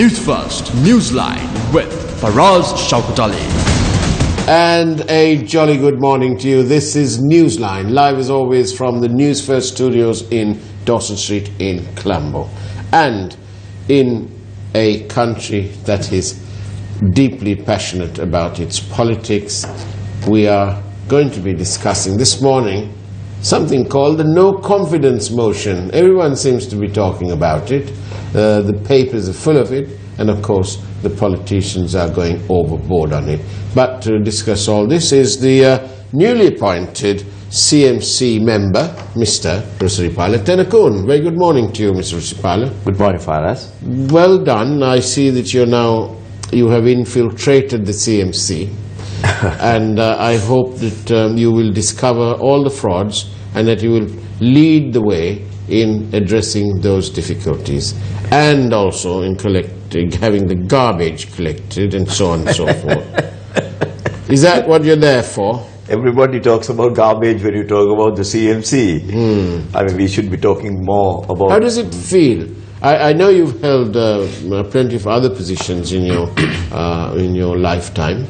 Newsfirst, Newsline with Faraz, Shauketaly. And a jolly good morning to you. This is Newsline, live as always from the Newsfirst studios in Dawson Street in Colombo. And in a country that is deeply passionate about its politics, we are going to be discussing this morning something called the no confidence motion. Everyone seems to be talking about it. The papers are full of it, and of course the politicians are going overboard on it. But to discuss all this is the newly appointed CMC member, Mr. Rusiripala Tenakun. Very good morning to you, Mr. Rusiripala. Good morning, Faraz. Well done. I see that you have infiltrated the CMC. And I hope that you will discover all the frauds and that you will lead the way in addressing those difficulties, and also in having the garbage collected and so on and so forth. Is that what you're there for? Everybody talks about garbage when you talk about the CMC. I mean, we should be talking more about... How does it feel? I know you've held plenty of other positions in your lifetime.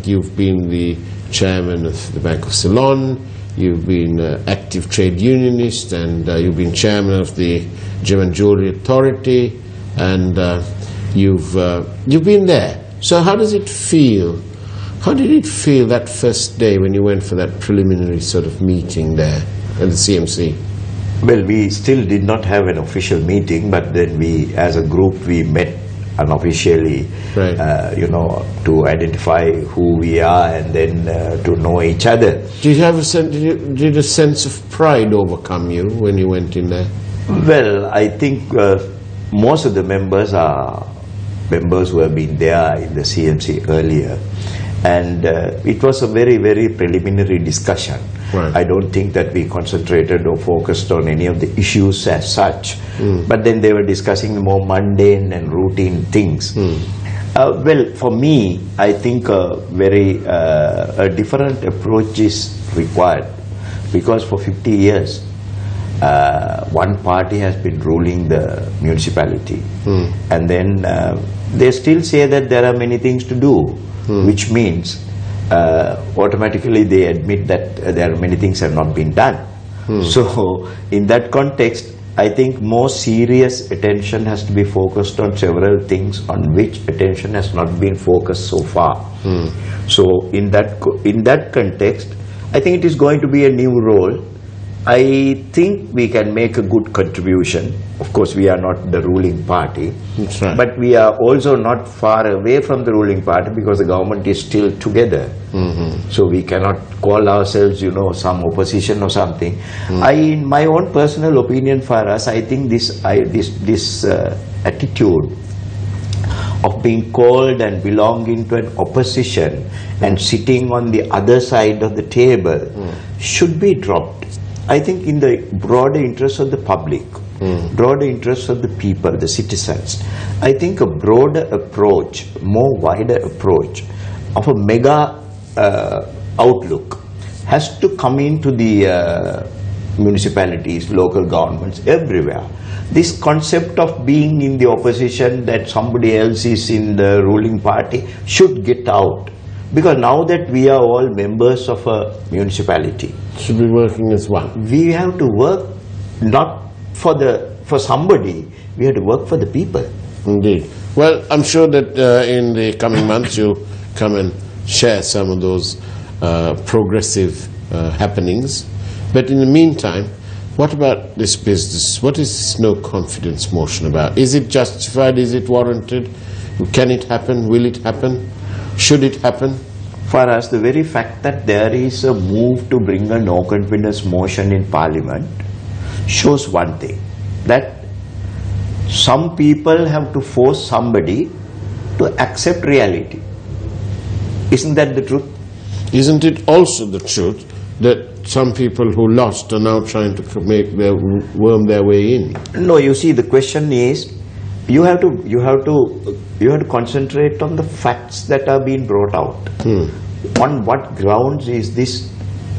You've been the chairman of the Bank of Ceylon, you've been active trade unionist, and you've been chairman of the German Jewelry Authority, and you've been there. So how does it feel? How did it feel that first day when you went for that preliminary sort of meeting there at the CMC? Well, we still did not have an official meeting, but then we, as a group, we met unofficially, right. To identify who we are and then to know each other. Did a sense of pride overcome you when you went in there? Well, I think most of the members are members who have been there in the CMC earlier, and it was a very, very preliminary discussion. Right. I don't think that we concentrated or focused on any of the issues as such, but then they were discussing the more mundane and routine things. Well, for me, I think a different approach is required, because for 50 years, one party has been ruling the municipality, and then they still say that there are many things to do, which means automatically they admit that there are many things have not been done. So in that context, I think more serious attention has to be focused on several things on which attention has not been focused so far. So in that context, I think it is going to be a new role. I think we can make a good contribution. Of course, we are not the ruling party, right. But we are also not far away from the ruling party, because the government is still together. So we cannot call ourselves, some opposition or something. In my own personal opinion, Faraz, I think this attitude of being called and belonging to an opposition and sitting on the other side of the table should be dropped. I think in the broader interest of the public, broader interest of the people, the citizens, I think a broader approach, more wider approach of a mega outlook has to come into the municipalities, local governments, everywhere. This concept of being in the opposition, that somebody else is in the ruling party, should get out. Because now that we are all members of a municipality, should be working as one. We have to work not for somebody, we have to work for the people. Indeed. Well, I'm sure that in the coming months you'll come and share some of those progressive happenings. But in the meantime, what about this business? What is this no confidence motion about? Is it justified? Is it warranted? Can it happen? Will it happen? Should it happen? For us, the very fact that there is a move to bring a no confidence motion in Parliament shows one thing, that some people have to force somebody to accept reality. Isn't that the truth? Isn't it also the truth that some people who lost are now trying to worm their way in? No, you see, the question is, you have to concentrate on the facts that are being brought out. On what grounds is this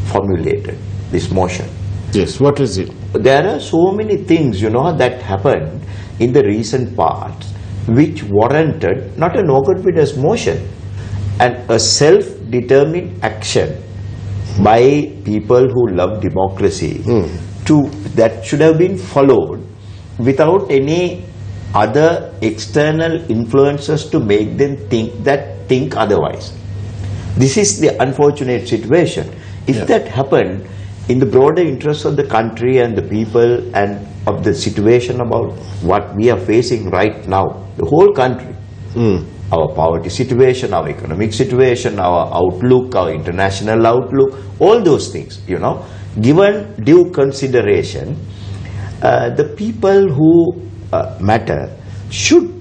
formulated, this motion? Yes, what is it? There are so many things, that happened in the recent past which warranted not a no confidence motion and a self-determined action by people who love democracy that should have been followed without any other external influences to make them think otherwise. This is the unfortunate situation. If that happened in the broader interest of the country and the people and of the situation about what we are facing right now, the whole country, our poverty situation, our economic situation, our outlook, our international outlook, all those things, you know, given due consideration, the people who matter should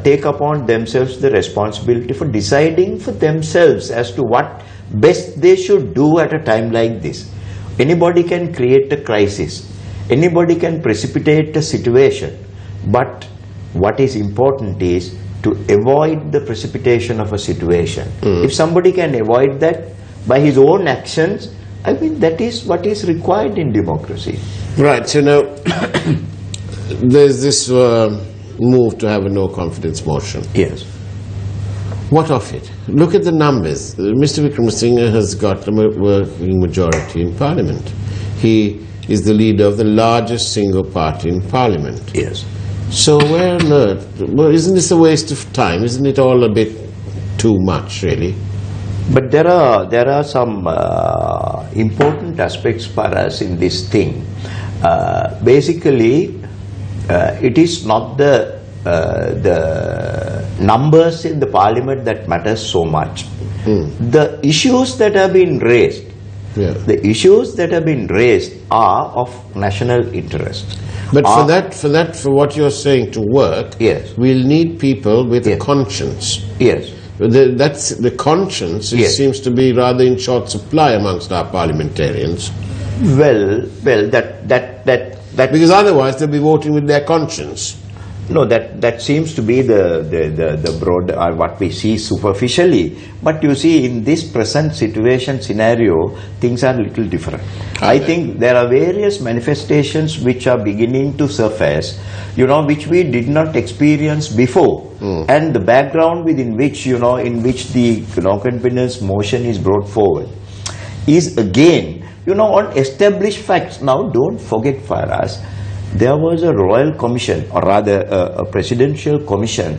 take upon themselves the responsibility for deciding for themselves as to what best they should do at a time like this. Anybody can create a crisis, anybody can precipitate a situation, but what is important is to avoid the precipitation of a situation. If somebody can avoid that by his own actions, I mean, that is what is required in democracy. Right, so now there's this move to have a no confidence motion. Yes. What of it? Look at the numbers. Mr. Wickremesinghe has got a working majority in Parliament. He is the leader of the largest single party in Parliament. Yes. So where on earth? Well, isn't this a waste of time? Isn't it all a bit too much, really? But there are some important aspects for us in this thing. Basically, it is not the numbers in the parliament that matters so much. The issues that have been raised, the issues that have been raised are of national interest. But for what you're saying to work, we'll need people with a conscience. Yes. That's the conscience. It seems to be rather in short supply amongst our parliamentarians. Well, that because otherwise they'll be voting with their conscience. No, that seems to be the broad what we see superficially. But you see, in this present situation scenario, things are a little different. I think there are various manifestations which are beginning to surface, you know, which we did not experience before, and the background within which, you know, in which the no confidence motion is brought forward is again, you know, on established facts. Now, don't forget, Faraz, there was a royal commission, or rather a presidential commission,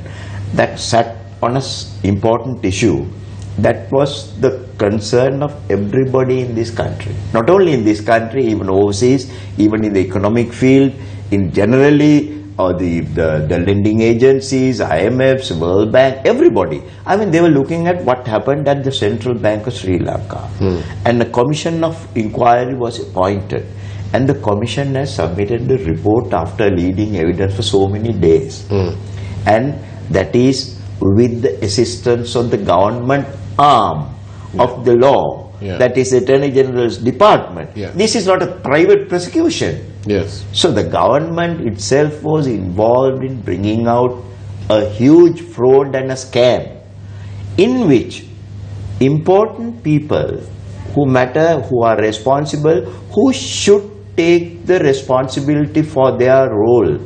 that sat on an important issue that was the concern of everybody in this country. Not only in this country, even overseas, even in the economic field, in generally, or the lending agencies, IMFs, World Bank, everybody. I mean, they were looking at what happened at the Central Bank of Sri Lanka. And a commission of inquiry was appointed. And the commission has submitted the report after leading evidence for so many days. And that is with the assistance of the government arm of the law, that is Attorney General's Department. This is not a private prosecution. So the government itself was involved in bringing out a huge fraud and a scam, in which important people who matter, who are responsible, who should take the responsibility for their role,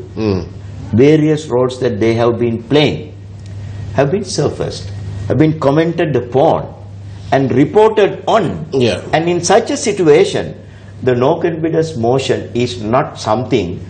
various roles that they have been playing, have been surfaced, have been commented upon and reported on. And in such a situation, the no confidence motion is not something,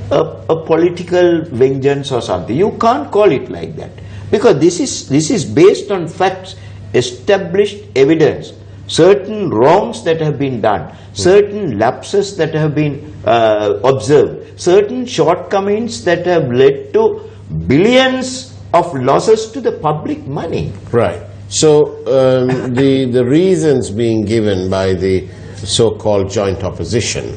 a political vengeance or something. You can't call it like that, because this is based on facts, established evidence, certain wrongs that have been done, certain lapses that have been observed, certain shortcomings that have led to billions of losses to the public money. Right. So the reasons being given by the so-called joint opposition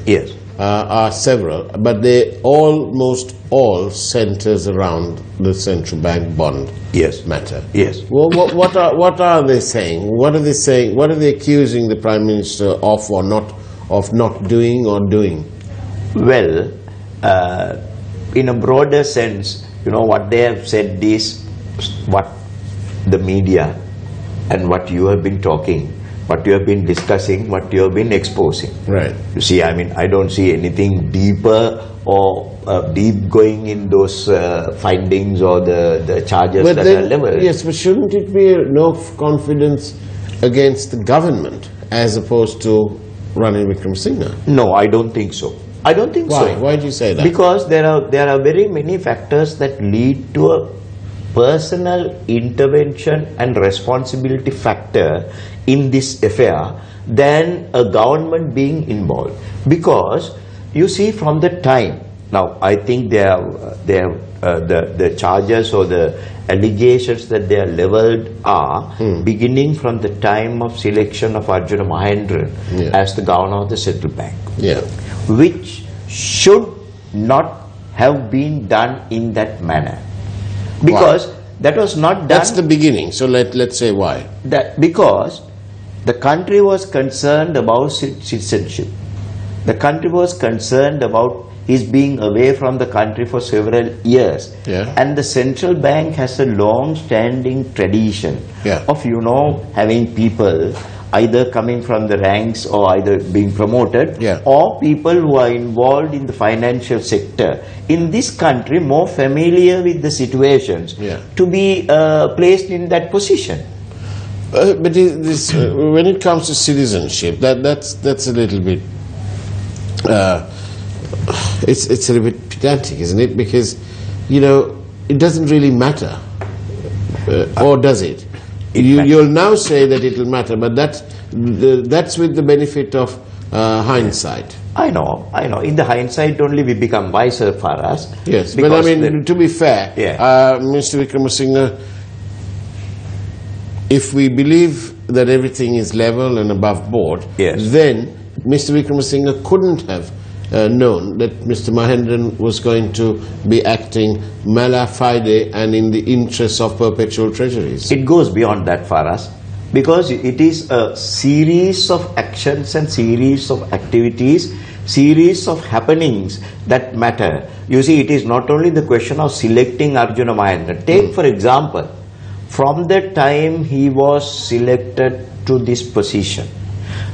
are several, but they almost all centers around the central bank bond matter. Well, what are they saying? What are they saying? What are they accusing the Prime Minister of, or not doing or doing? Well, in a broader sense, you know, what they have said is what the media and what you have been talking, what you have been discussing, what you have been exposing. Right. You see, I mean, I don't see anything deeper or deep going in those findings or the charges But that then, are leveled. yes, but shouldn't it be no confidence against the government as opposed to Ranil Wickremesinghe? No, I don't think so. I don't think Why? so. Why do you say that? Because there are very many factors that lead to a personal intervention and responsibility factor in this affair than a government being involved. Because you see, from the time, now I think the charges or the allegations that they are leveled are beginning from the time of selection of Arjuna Mahendran as the governor of the central bank, which should not have been done in that manner, because that was not done. That's the beginning. So let's say why. Because the country was concerned about citizenship. The country was concerned about his being away from the country for several years. And the central bank has a long-standing tradition of, having people either coming from the ranks or either being promoted or people who are involved in the financial sector in this country, more familiar with the situations to be placed in that position. But when it comes to citizenship, that's a little bit it's a little bit pedantic, isn't it? Because it doesn't really matter, or does it? You'll now say that it'll matter, but that's with the benefit of hindsight. I know. In the hindsight only we become wiser, Faraz. Yes, but I mean, to be fair, Mr. Wickremesinghe, if we believe that everything is level and above board, then Mr. Wickremesinghe couldn't have known that Mr. Mahendran was going to be acting mala fide and in the interests of perpetual treasuries. It goes beyond that, Faraz, because it is a series of actions and series of activities, series of happenings that matter. You see, it is not only the question of selecting Arjuna Mahendran. Take, for example, from the time he was selected to this position,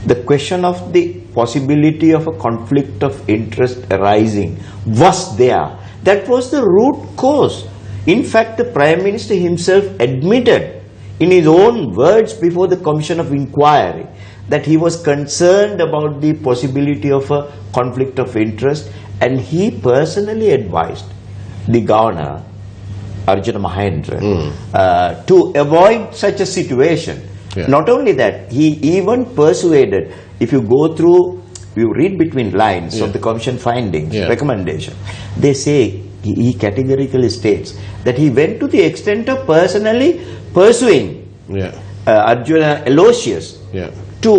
the question of the possibility of a conflict of interest arising was there. That was the root cause. In fact, the Prime Minister himself admitted in his own words before the Commission of Inquiry that he was concerned about the possibility of a conflict of interest, and he personally advised the governor, Arjuna Mahendran, to avoid such a situation. Not only that, he even persuaded, if you go through, you read between lines of the Commission findings, recommendation, they say, he categorically states that he went to the extent of personally pursuing Arjuna Aloysius to,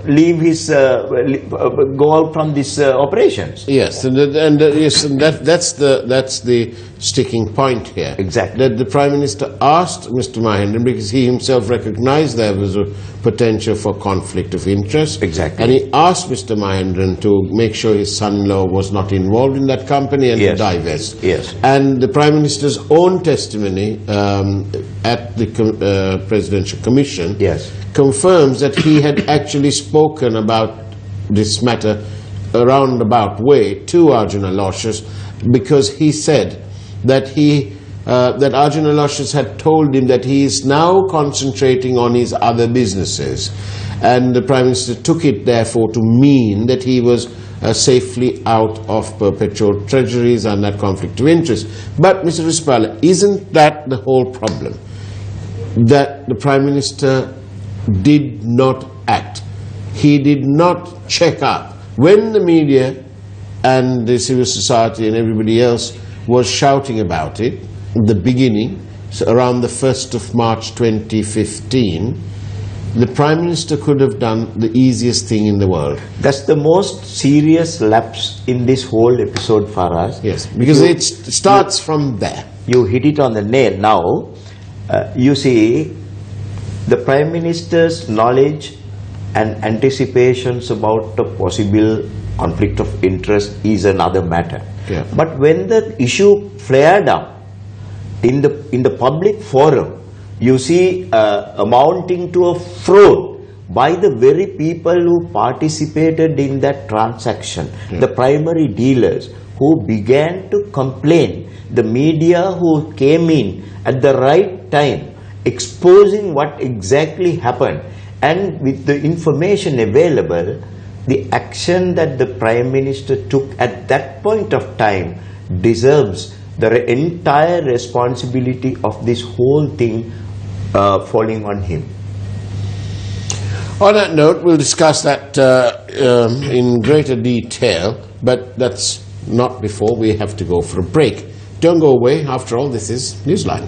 leave his, go out from these operations. Yes, that's the sticking point here. Exactly. That the Prime Minister asked Mr. Mahendran, because he himself recognized there was a potential for conflict of interest. Exactly. And he asked Mr. Mahendran to make sure his son-in-law was not involved in that company and to divest. And the Prime Minister's own testimony at the Presidential Commission confirms that he had actually spoken about this matter a roundabout way to Arjuna Aloysius, because he said that that Arjuna Aloysius had told him that he is now concentrating on his other businesses, and the Prime Minister took it therefore to mean that he was safely out of perpetual treasuries and that conflict of interest. But Mr. Rispala, isn't that the whole problem? That the Prime Minister did not act. He did not check up. When the media and the civil society and everybody else was shouting about it, the beginning, so around the 1st of March 2015, the Prime Minister could have done the easiest thing in the world. That's the most serious lapse in this whole episode, Faraz. Yes, because it starts from there. You hit it on the nail. Now, you see, the Prime Minister's knowledge and anticipations about the possible conflict of interest is another matter. But when the issue flared up in the public forum, you see, amounting to a fraud by the very people who participated in that transaction, the primary dealers who began to complain, the media who came in at the right time, exposing what exactly happened, and with the information available, the action that the Prime Minister took at that point of time deserves the entire responsibility of this whole thing falling on him. On that note, we'll discuss that in greater detail, but that's not before we have to go for a break. Don't go away. After all, this is Newsline.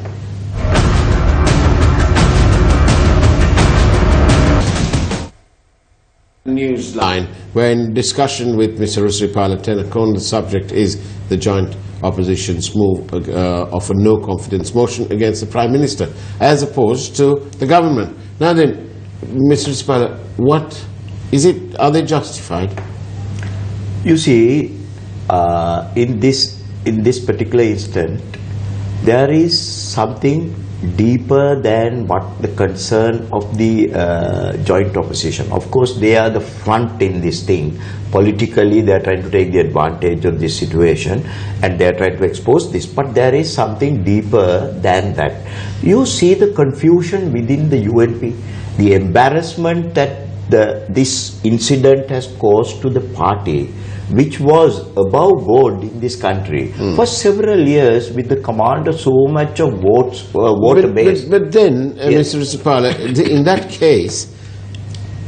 Newsline, where in discussion with Mr. Rusripala Tenakon, the subject is the joint opposition's move of a no-confidence motion against the Prime Minister, as opposed to the government. Now then, Mr. Rusripala, what is it? Are they justified? You see, in this particular instant, there is something deeper than what the concern of the joint opposition. Of course, they are the front in this thing. Politically, they are trying to take the advantage of this situation and they are trying to expose this. But there is something deeper than that. You see the confusion within the UNP, the embarrassment that this incident has caused to the party, which was above board in this country for several years, with the command of so much of voter base. But then, yes. Mr. Rusripala, in that case,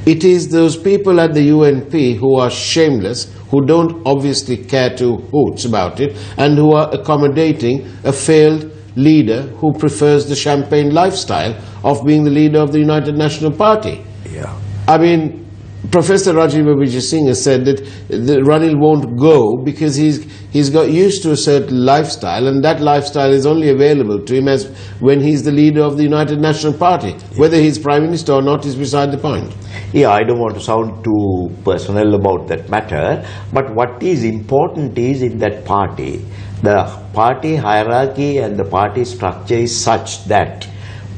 it is those people at the UNP who are shameless, who don't obviously care two hoots about it, and who are accommodating a failed leader who prefers the champagne lifestyle of being the leader of the United National Party. Yeah. I mean, Professor Rajiv Vijay Singh has said that Ranil won't go because he's got used to a certain lifestyle, and that lifestyle is only available to him as when he's the leader of the United National Party. Yeah. Whether he's Prime Minister or not is beside the point. Yeah, I don't want to sound too personal about that matter, but what is important is in that party, the party hierarchy and the party structure is such that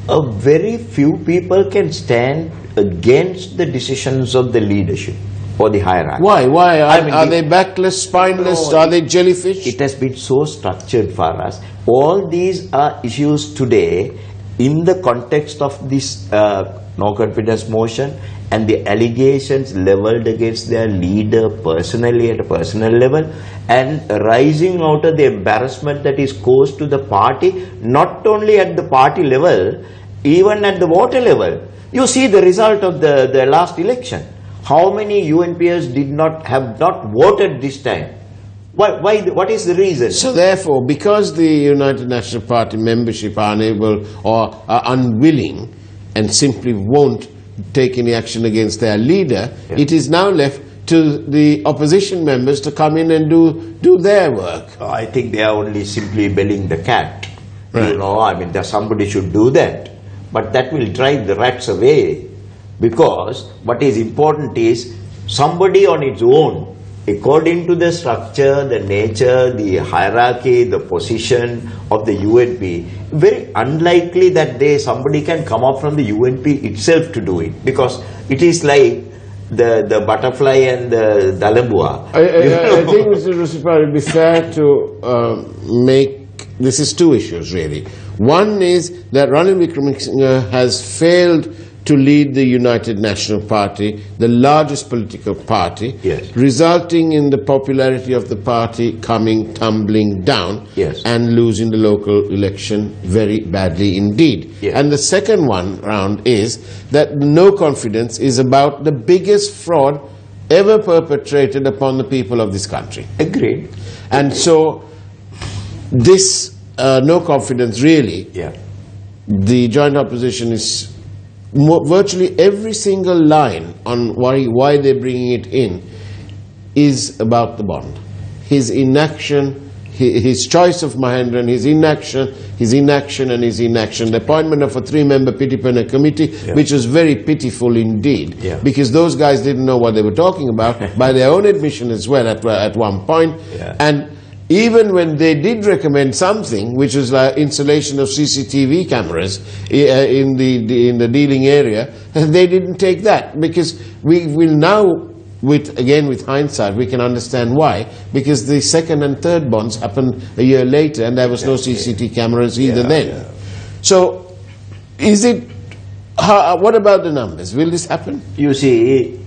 a very few people can stand against the decisions of the leadership or the hierarchy. Why? Are they backless, spineless? No, are they jellyfish? It has been so structured for us. All these are issues today in the context of this no confidence motion and the allegations leveled against their leader personally at a personal level, and rising out of the embarrassment that is caused to the party, not only at the party level, even at the voter level. You see the result of the last election. How many UNPers have not voted this time? Why? What is the reason? So therefore, because the United National Party membership are unable or are unwilling and simply won't take any action against their leader, it is now left to the opposition members to come in and do their work. I think they are only simply belling the cat. Right. You know, I mean, somebody should do that. But that will drive the rats away, because what is important is somebody on its own, according to the structure, the nature, the hierarchy, the position of the UNP, very unlikely that somebody can come up from the UNP itself to do it, because it is like the butterfly and the dalambua. I think, Mr. Rusripala, it would be fair to make, this is two issues really. One is that Ranil Wickremesinghe has failed to lead the United National Party, the largest political party, yes, resulting in the popularity of the party coming tumbling down, yes, and losing the local election very badly indeed. Yes. And the second one round is that no confidence is about the biggest fraud ever perpetrated upon the people of this country. Agreed. And so this no confidence really, the joint opposition is virtually every single line on why they're bringing it in is about the bond. His inaction, his choice of Mahendran, his inaction, and his inaction. The appointment of a 3-member Pitipena committee, which was very pitiful indeed, because those guys didn't know what they were talking about, by their own admission as well at one point. And even when they did recommend something, which was like installation of CCTV cameras in the dealing area, they didn't take that, because we will now, with hindsight, we can understand why, because the second and third bonds happened a year later, and there was no CCTV cameras either then. Yeah. So, is it? What about the numbers? Will this happen? You see,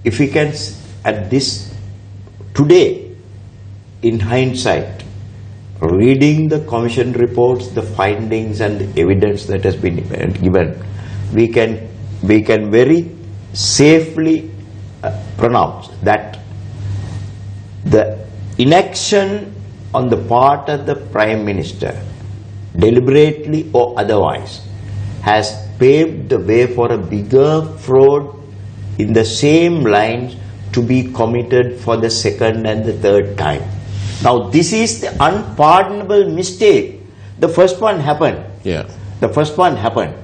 if we can, at this today, in hindsight, reading the commission reports, the findings and the evidence that has been given, we can very safely pronounce that the inaction on the part of the Prime Minister, deliberately or otherwise, has paved the way for a bigger fraud in the same lines to be committed for the second and the third time. Now, this is the unpardonable mistake. The first one happened. Yeah. The first one happened.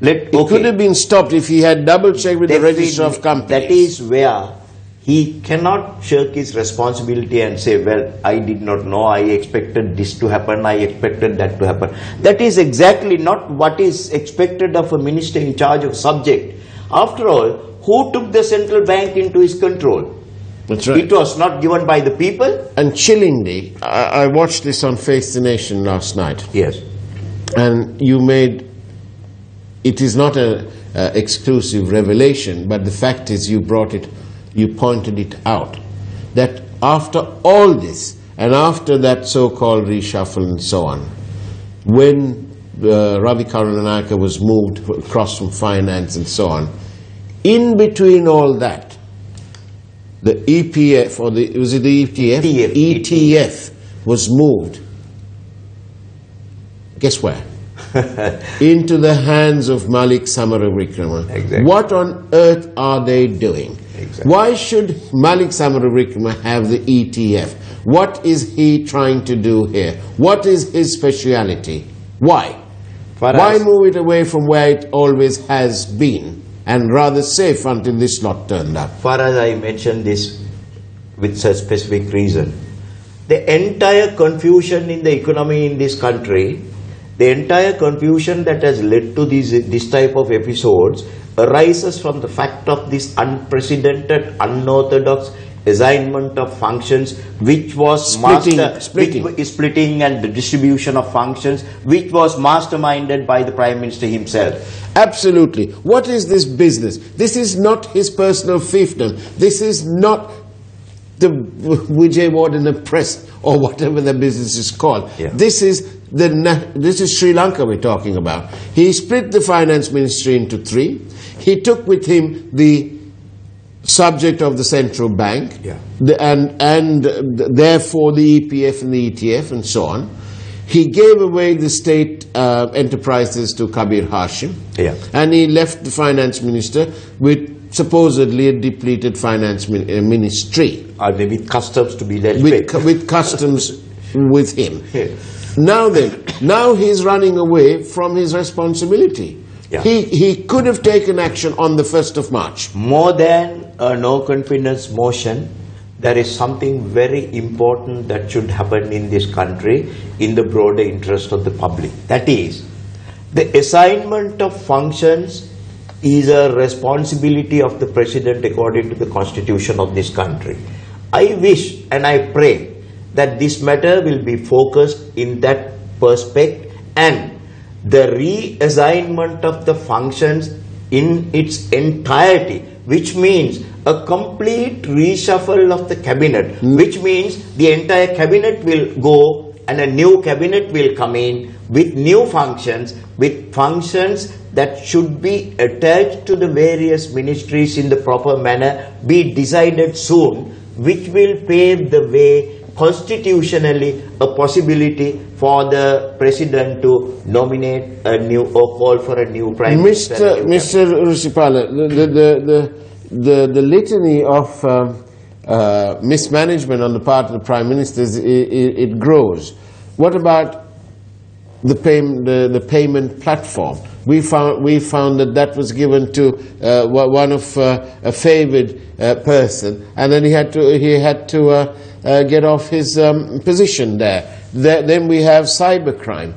It could have been stopped if he had double-checked with the register of companies. That is where he cannot shirk his responsibility and say, well, I did not know, I expected this to happen, I expected that to happen. That is exactly not what is expected of a minister in charge of subject. After all, who took the central bank into his control? That's right. It was not given by the people. And chillingly, I watched this on Face the Nation last night. Yes. And you made, it is not an exclusive revelation, but the fact is you pointed it out, that after all this, and after that so-called reshuffle and so on, when Ravi Karunanayake was moved across from finance and so on, in between all that, the EPF, or was it the ETF? ETF was moved. Guess where? Into the hands of Malik Samaravikrama. Exactly. What on earth are they doing? Exactly. Why should Malik Samaravikrama have the ETF? What is he trying to do here? What is his speciality? Why? Faraz. Why move it away from where it always has been, and rather safe until this lot turned up? Faraz, I mentioned this with a specific reason. The entire confusion in the economy in this country, the entire confusion that has led to this type of episodes arises from the fact of this unprecedented, unorthodox assignment of functions, which was splitting and the distribution of functions, which was masterminded by the Prime Minister himself. Absolutely. What is this business? This is not his personal fiefdom. This is not the Vijayawardena Press or whatever the business is called. Yeah. This is Sri Lanka we're talking about. He split the finance ministry into three. He took with him the subject of the central bank, and therefore the EPF and the ETF and so on. He gave away the state enterprises to Kabir Hashim, and he left the finance minister with supposedly a depleted finance ministry. Or maybe customs to be dealt with customs with him. Now he's running away from his responsibility. Yeah. He could have taken action on the 1st of March. More than a no confidence motion, there is something very important that should happen in this country in the broader interest of the public. That is, the assignment of functions is a responsibility of the President according to the Constitution of this country. I wish and I pray that this matter will be focused in that perspective, and the reassignment of the functions in its entirety, which means a complete reshuffle of the cabinet, which means the entire cabinet will go and a new cabinet will come in with new functions, with functions that should be attached to the various ministries in the proper manner, be decided soon, which will pave the way constitutionally a possibility for the President to nominate a new or call for a new Prime Minister. Mr. Rusipala, the litany of mismanagement on the part of the Prime Minister, it grows. What about the payment platform. We found that was given to one of a favoured person, and then he had to get off his position there. Then we have cybercrime.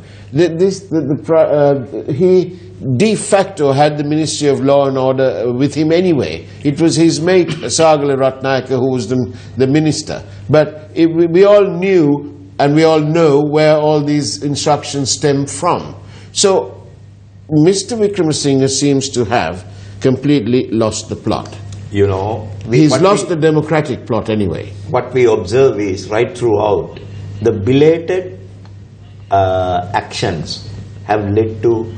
He de facto had the Ministry of Law and Order with him anyway. It was his mate Sagala Ratnayaka who was the minister. But we all knew and we all know where all these instructions stem from. So Mr. Wickremesinghe seems to have completely lost the plot. You know, he's lost the democratic plot anyway. What we observe is right throughout, the belated actions have led to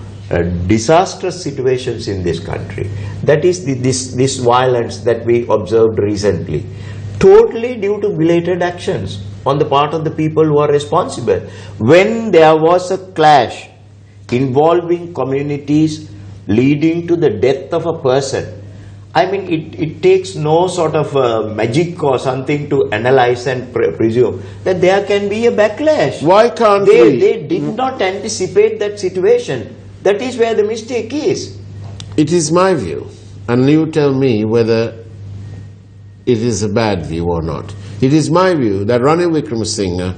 disastrous situations in this country. That is this violence that we observed recently, totally due to belated actions on the part of the people who are responsible. When there was a clash involving communities leading to the death of a person, I mean, it takes no sort of magic or something to analyze and presume that there can be a backlash. Why can't they did not anticipate that situation. That is where the mistake is. It is my view, and you tell me whether it is a bad view or not. It is my view that Ranil Wickremesinghe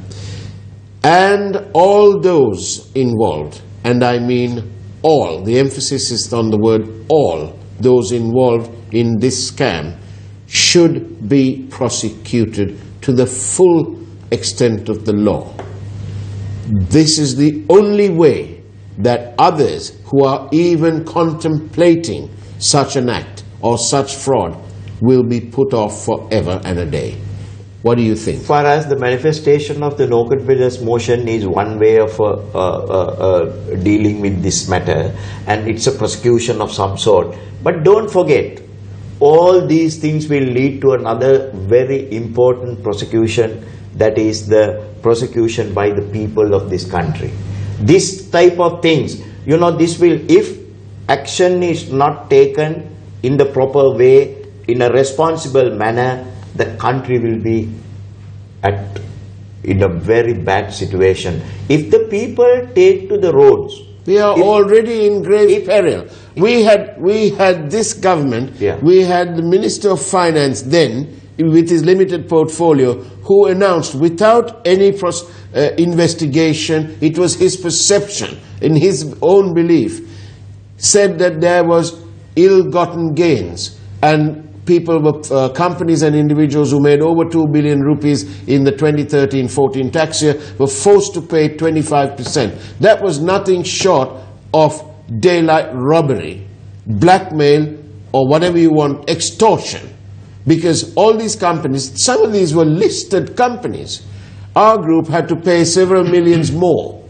and all those involved, and I mean all, the emphasis is on the word all, those involved in this scam should be prosecuted to the full extent of the law. This is the only way that others who are even contemplating such an act or such fraud will be put off forever and a day. What do you think? Faraz, the manifestation of the no confidence motion is one way of dealing with this matter, and it's a prosecution of some sort. But don't forget, all these things will lead to another very important prosecution, that is the prosecution by the people of this country. This type of things, you know, this will, if action is not taken in the proper way, in a responsible manner, the country will be in a very bad situation. If the people take to the roads, we are already in grave peril. We had this government, we had the Minister of Finance then, with his limited portfolio, who announced without any investigation, it was his perception, in his own belief, said that there was ill-gotten gains, and people were, companies and individuals who made over 2 billion rupees in the 2013-14 tax year were forced to pay 25%. That was nothing short of daylight robbery, blackmail, or whatever you want, extortion. Because all these companies, some of these were listed companies. Our group had to pay several millions more.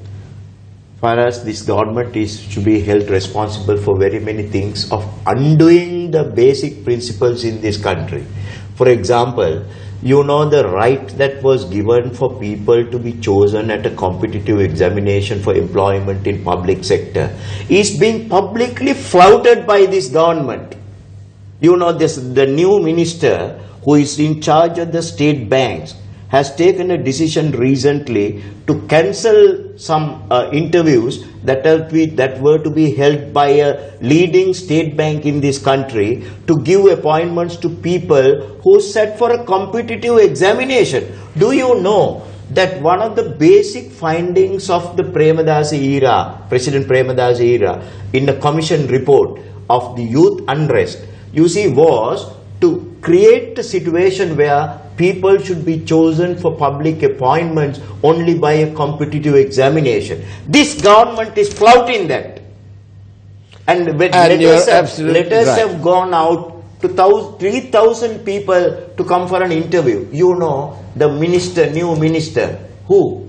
Whereas this government should be held responsible for very many things of undoing the basic principles in this country. For example, you know, the right that was given for people to be chosen at a competitive examination for employment in public sector is being publicly flouted by this government. You know, the new minister who is in charge of the state banks has taken a decision recently to cancel some interviews that were to be held by a leading state bank in this country to give appointments to people who sat for a competitive examination. Do you know that one of the basic findings of the Premadasa era, President Premadasa era, in the commission report of the youth unrest, you see, was to create a situation where people should be chosen for public appointments only by a competitive examination. This government is flouting that. And letters have gone out to 3,000 people to come for an interview. You know, the minister, new minister, who?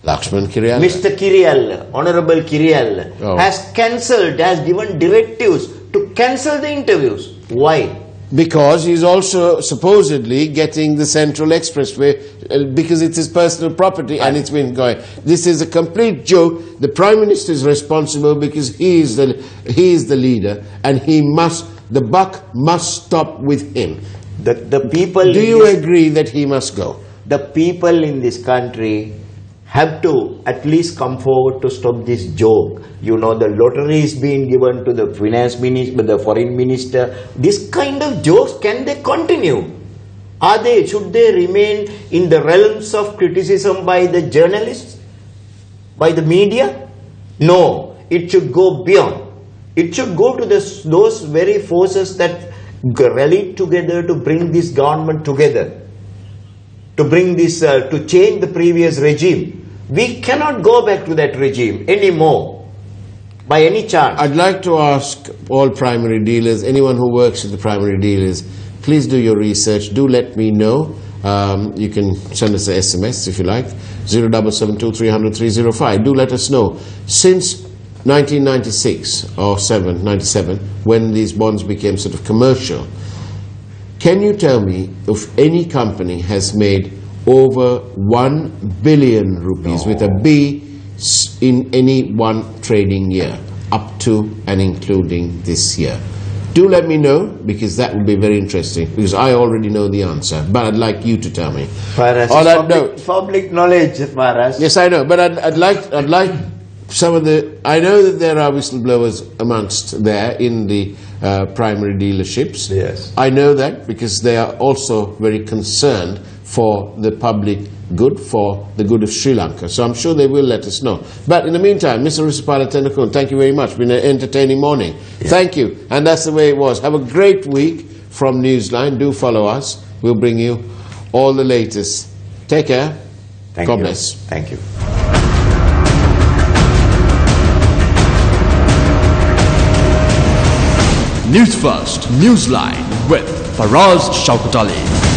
Lakshman Kiriyalla. Mr. Kiriyalla, Honorable Kiriyalla, has cancelled, has given directives to cancel the interviews. Why? Because he's also supposedly getting the Central Expressway because it's his personal property and it's been going. This is a complete joke. The Prime Minister is responsible because he is the leader, and the buck must stop with him. The people. Do you agree that he must go? The people in this country have to at least come forward to stop this joke. You know, the lottery is being given to the finance minister, the foreign minister. This kind of jokes, can they continue? Should they remain in the realms of criticism by the journalists, by the media? No, it should go beyond. It should go to those very forces that rallied together to bring this government together, to bring this, to change the previous regime. We cannot go back to that regime anymore, by any chance. I'd like to ask all primary dealers, anyone who works with the primary dealers, please do your research. Do let me know. You can send us an SMS if you like, 0772 300 305. Do let us know. Since 1996 or 97, when these bonds became sort of commercial, can you tell me if any company has made over 1 billion rupees with a B in any one trading year, up to and including this year? Do let me know, because that would be very interesting, because I already know the answer, but I'd like you to tell me. Faraz, public knowledge, Faraz. Yes, I know, but I'd like some of the, I know that there are whistleblowers amongst there in the primary dealerships. Yes. I know that because they are also very concerned for the public good, for the good of Sri Lanka. So I'm sure they will let us know. But in the meantime, Mr. Risipala Tenakun, thank you very much. It's been an entertaining morning. Yeah. Thank you. And that's the way it was. Have a great week from Newsline. Do follow us. We'll bring you all the latest. Take care. God bless. Thank you. Newsfirst, Newsline with Faraz Shauketaly.